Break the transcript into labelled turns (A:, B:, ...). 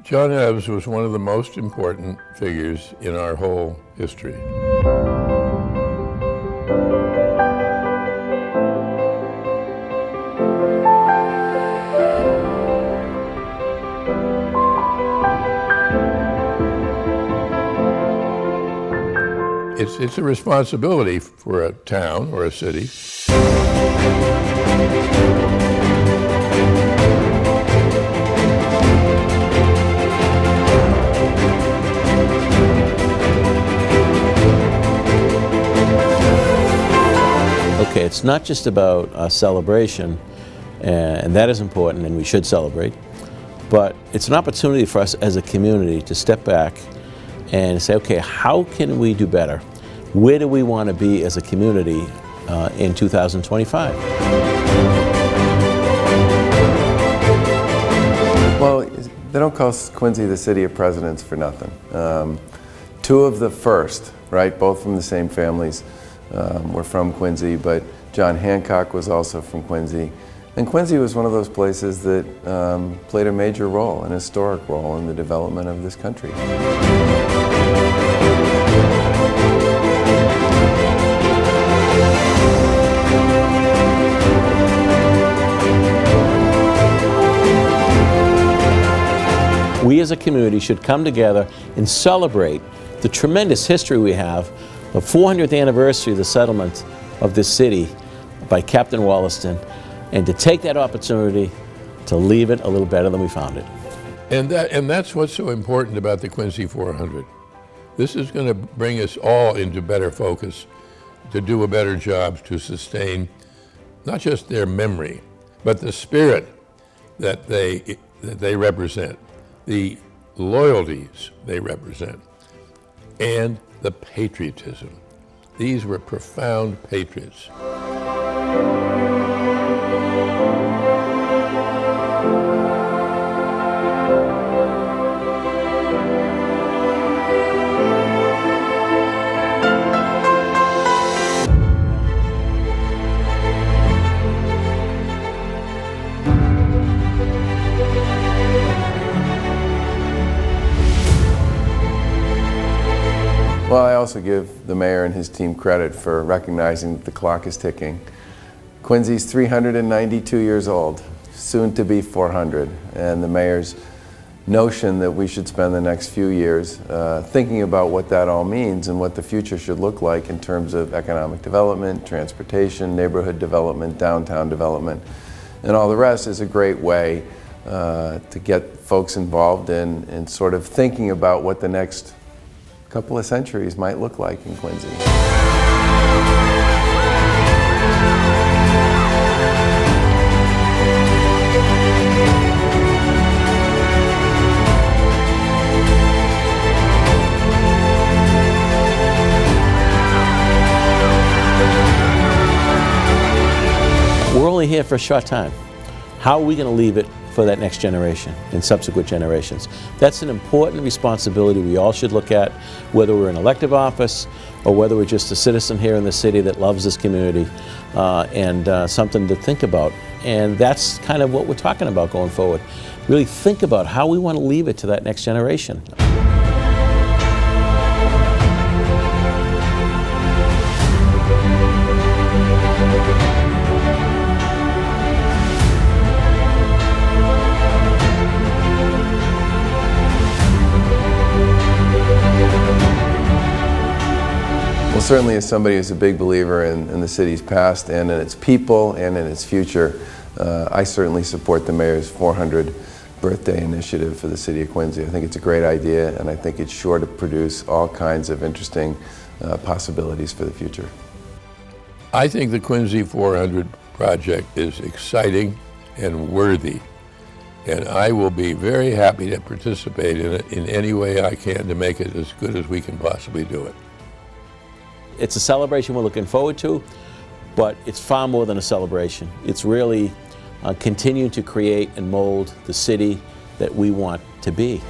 A: John Ebbs was one of the most important figures in our whole history. It's a responsibility for a town or a city.
B: Okay, it's not just about a celebration, and that is important and we should celebrate, but it's an opportunity for us as a community to step back and say, okay, how can we do better? Where do we want to be as a community in 2025?
C: Well, they don't call Quincy the city of presidents for nothing. Two of the first, right, both from the same families, were from Quincy, but John Hancock was also from Quincy. And Quincy was one of those places that played a major role, an historic role in the development of this country.
B: We as a community should come together and celebrate the tremendous history we have, the 400th anniversary of the settlement of this city by Captain Wollaston, and to take that opportunity to leave it a little better than we found it.
A: And that's what's so important about the Quincy 400. This is going to bring us all into better focus, to do a better job to sustain not just their memory, but the spirit that they represent, the loyalties they represent, and the patriotism. These were profound patriots.
C: Well, I also give the mayor and his team credit for recognizing that the clock is ticking. Quincy's 392 years old, soon to be 400, and the mayor's notion that we should spend the next few years thinking about what that all means and what the future should look like in terms of economic development, transportation, neighborhood development, downtown development, and all the rest is a great way to get folks involved in sort of thinking about what the next couple of centuries might look like in Quincy.
B: We're only here for a short time. How are we going to leave it for that next generation and subsequent generations? That's an important responsibility we all should look at, whether we're in elective office or whether we're just a citizen here in the city that loves this community, and something to think about. And that's kind of what we're talking about going forward. Really think about how we want to leave it to that next generation.
C: Well, certainly as somebody who's a big believer in the city's past and in its people and in its future, I certainly support the mayor's 400 birthday initiative for the city of Quincy. I think it's a great idea, and I think it's sure to produce all kinds of interesting possibilities for the future.
A: I think the Quincy 400 project is exciting and worthy, and I will be very happy to participate in it in any way I can to make it as good as we can possibly do it.
B: It's a celebration we're looking forward to, but it's far more than a celebration. It's really continuing to create and mold the city that we want to be.